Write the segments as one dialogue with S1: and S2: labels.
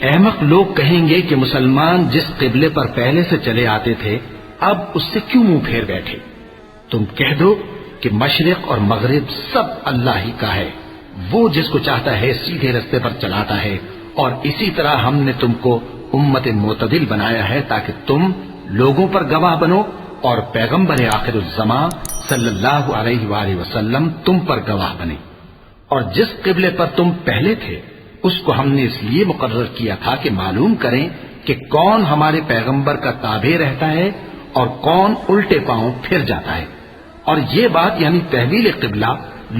S1: احمق لوگ کہیں گے کہ مسلمان جس قبلے پر پہلے سے چلے آتے تھے اب اس سے کیوں منہ پھیر بیٹھے؟ تم کہہ دو کہ مشرق اور مغرب سب اللہ ہی کا ہے، وہ جس کو چاہتا ہے سیدھے رستے پر چلاتا ہے، اور اسی طرح ہم نے تم کو امت معتدل بنایا ہے تاکہ تم لوگوں پر گواہ بنو اور پیغمبر آخر الزمان صلی اللہ علیہ وآلہ وسلم تم پر گواہ بنے۔ اور جس قبلے پر تم پہلے تھے اس کو ہم نے اس لیے مقرر کیا تھا کہ معلوم کریں کہ کون ہمارے پیغمبر کا تابع رہتا ہے اور کون الٹے پاؤں پھر جاتا ہے۔ اور یہ بات یعنی تحویل قبلہ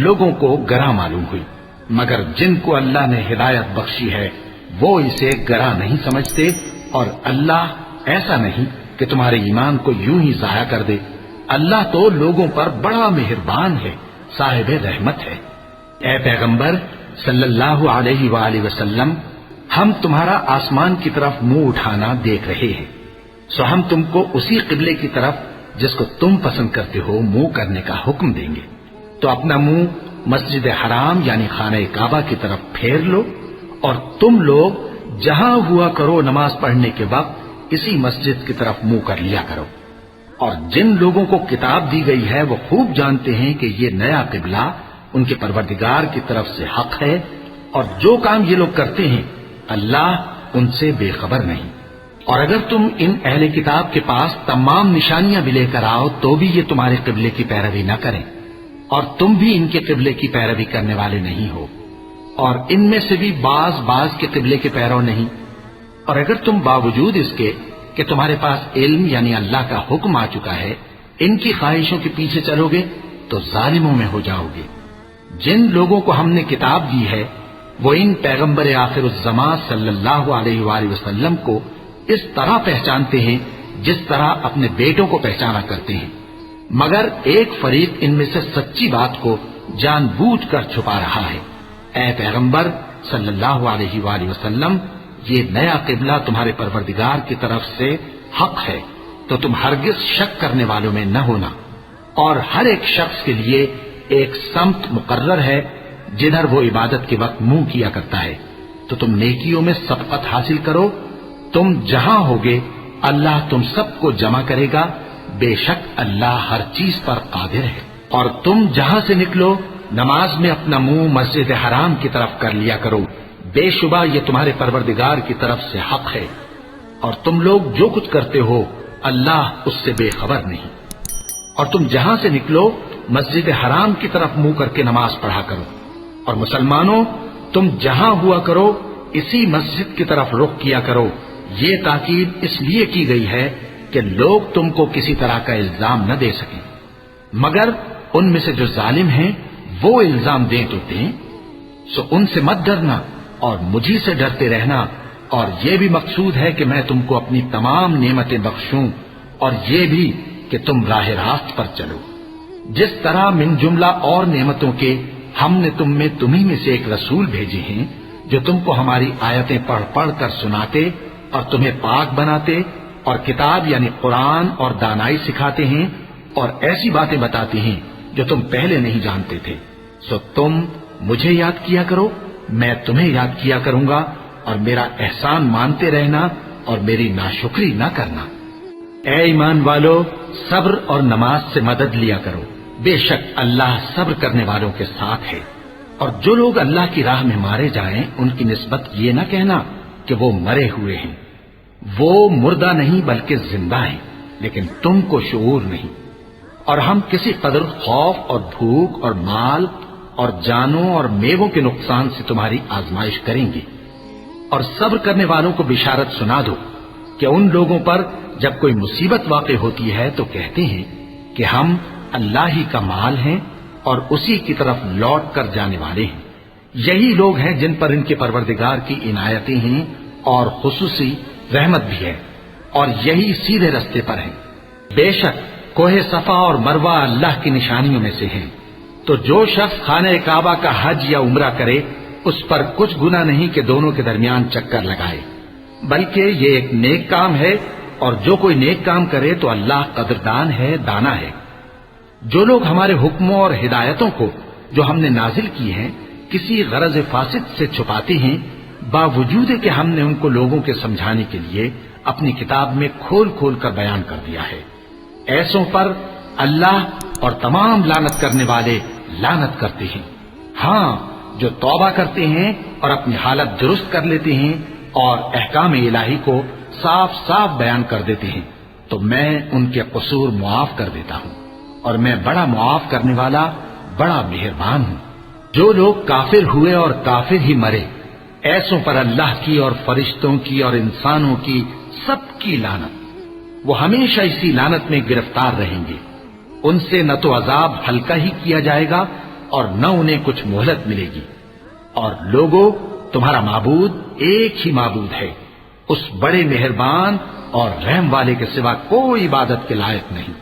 S1: لوگوں کو گراں معلوم ہوئی، مگر جن کو اللہ نے ہدایت بخشی ہے وہ اسے گراں نہیں سمجھتے، اور اللہ ایسا نہیں کہ تمہارے ایمان کو یوں ہی ضائع کر دے۔ اللہ تو لوگوں پر بڑا مہربان ہے، صاحب رحمت ہے۔ اے پیغمبر صلی اللہ علیہ وآلہ وسلم، ہم تمہارا آسمان کی طرف منہ اٹھانا دیکھ رہے ہیں، سو ہم تم کو اسی قبلے کی طرف جس کو تم پسند کرتے ہو منہ کرنے کا حکم دیں گے، تو اپنا منہ مسجد حرام یعنی خانہ کعبہ کی طرف پھیر لو، اور تم لوگ جہاں ہوا کرو نماز پڑھنے کے وقت اسی مسجد کی طرف منہ کر لیا کرو۔ اور جن لوگوں کو کتاب دی گئی ہے وہ خوب جانتے ہیں کہ یہ نیا قبلہ ان کے پروردگار کی طرف سے حق ہے، اور جو کام یہ لوگ کرتے ہیں اللہ ان سے بے خبر نہیں۔ اور اگر تم ان اہل کتاب کے پاس تمام نشانیاں بھی لے کر آؤ تو بھی یہ تمہارے قبلے کی پیروی نہ کریں، اور تم بھی ان کے قبلے کی پیروی کرنے والے نہیں ہو، اور ان میں سے بھی بعض کے قبلے کے پیرو نہیں۔ اور اگر تم باوجود اس کے کہ تمہارے پاس علم یعنی اللہ کا حکم آ چکا ہے ان کی خواہشوں کے پیچھے چلو گے تو ظالموں میں ہو جاؤ گے۔ جن لوگوں کو ہم نے کتاب دی ہے وہ ان پیغمبر آخر الزمان صلی اللہ علیہ وآلہ وسلم کو اس طرح پہچانتے ہیں جس طرح اپنے بیٹوں کو پہچانا کرتے ہیں، مگر ایک فریق ان میں سے سچی بات کو جان بوجھ کر چھپا رہا ہے۔ اے پیغمبر صلی اللہ علیہ وآلہ وسلم، یہ نیا قبلہ تمہارے پروردگار کی طرف سے حق ہے، تو تم ہرگز شک کرنے والوں میں نہ ہونا، اور ہر ایک شخص کے لیے ایک سمت مقرر ہے جدھر وہ عبادت کے وقت منہ کیا کرتا ہے، تو تم نیکیوں میں سبقت حاصل کرو۔ تم جہاں ہوگے اللہ تم سب کو جمع کرے گا، بے شک اللہ ہر چیز پر قادر ہے۔ اور تم جہاں سے نکلو نماز میں اپنا منہ مسجد حرام کی طرف کر لیا کرو، بے شبہ یہ تمہارے پروردگار کی طرف سے حق ہے، اور تم لوگ جو کچھ کرتے ہو اللہ اس سے بے خبر نہیں۔ اور تم جہاں سے نکلو مسجد حرام کی طرف منہ کر کے نماز پڑھا کرو، اور مسلمانوں تم جہاں ہوا کرو اسی مسجد کی طرف رخ کیا کرو۔ یہ تاکید اس لیے کی گئی ہے کہ لوگ تم کو کسی طرح کا الزام نہ دے سکیں، مگر ان میں سے جو ظالم ہیں وہ الزام دیں تو دیں، سو ان سے مت ڈرنا اور مجھی سے ڈرتے رہنا، اور یہ بھی مقصود ہے کہ میں تم کو اپنی تمام نعمتیں بخشوں، اور یہ بھی کہ تم راہ راست پر چلو۔ جس طرح من جملہ اور نعمتوں کے ہم نے تمہیں میں سے ایک رسول بھیجے ہیں جو تم کو ہماری آیتیں پڑھ پڑھ کر سناتے اور تمہیں پاک بناتے، اور کتاب یعنی قرآن اور دانائی سکھاتے ہیں، اور ایسی باتیں بتاتے ہیں جو تم پہلے نہیں جانتے تھے، سو تم مجھے یاد کیا کرو، میں تمہیں یاد کیا کروں گا، اور میرا احسان مانتے رہنا اور میری ناشکری نہ کرنا۔ اے ایمان والو، صبر اور نماز سے مدد لیا کرو، بے شک اللہ صبر کرنے والوں کے ساتھ ہے۔ اور جو لوگ اللہ کی راہ میں مارے جائیں ان کی نسبت یہ نہ کہنا کہ وہ مرے ہوئے ہیں، وہ مردہ نہیں بلکہ زندہ ہیں، لیکن تم کو شعور نہیں۔ اور ہم کسی قدر خوف اور بھوک اور مال اور جانوں اور میووں کے نقصان سے تمہاری آزمائش کریں گے، اور صبر کرنے والوں کو بشارت سنا دو کہ ان لوگوں پر جب کوئی مصیبت واقع ہوتی ہے تو کہتے ہیں کہ ہم اللہ ہی کا مال ہیں اور اسی کی طرف لوٹ کر جانے والے ہیں۔ یہی لوگ ہیں جن پر ان کے پروردگار کی عنایتیں ہیں اور خصوصی رحمت بھی ہے، اور یہی سیدھے رستے پر ہیں۔ بے شک کوہ صفا اور مروہ اللہ کی نشانیوں میں سے ہیں، تو جو شخص خانہ کعبہ کا حج یا عمرہ کرے اس پر کچھ گناہ نہیں کہ دونوں کے درمیان چکر لگائے، بلکہ یہ ایک نیک کام ہے، اور جو کوئی نیک کام کرے تو اللہ قدردان ہے، دانا ہے۔ جو لوگ ہمارے حکموں اور ہدایتوں کو جو ہم نے نازل کی ہیں کسی غرض فاسد سے چھپاتے ہیں، باوجود کہ ہم نے ان کو لوگوں کے سمجھانے کے لیے اپنی کتاب میں کھول کھول کر بیان کر دیا ہے، ایسوں پر اللہ اور تمام لعنت کرنے والے لعنت کرتے ہیں۔ ہاں، جو توبہ کرتے ہیں اور اپنی حالت درست کر لیتے ہیں اور احکام الہی کو صاف صاف بیان کر دیتے ہیں تو میں ان کے قصور معاف کر دیتا ہوں، اور میں بڑا معاف کرنے والا، بڑا مہربان ہوں۔ جو لوگ کافر ہوئے اور کافر ہی مرے، ایسوں پر اللہ کی اور فرشتوں کی اور انسانوں کی سب کی لعنت، وہ ہمیشہ اسی لعنت میں گرفتار رہیں گے۔ ان سے نہ تو عذاب ہلکا ہی کیا جائے گا اور نہ انہیں کچھ مہلت ملے گی۔ اور لوگوں، تمہارا معبود ایک ہی معبود ہے، اس بڑے مہربان اور رحم والے کے سوا کوئی عبادت کے لائق نہیں۔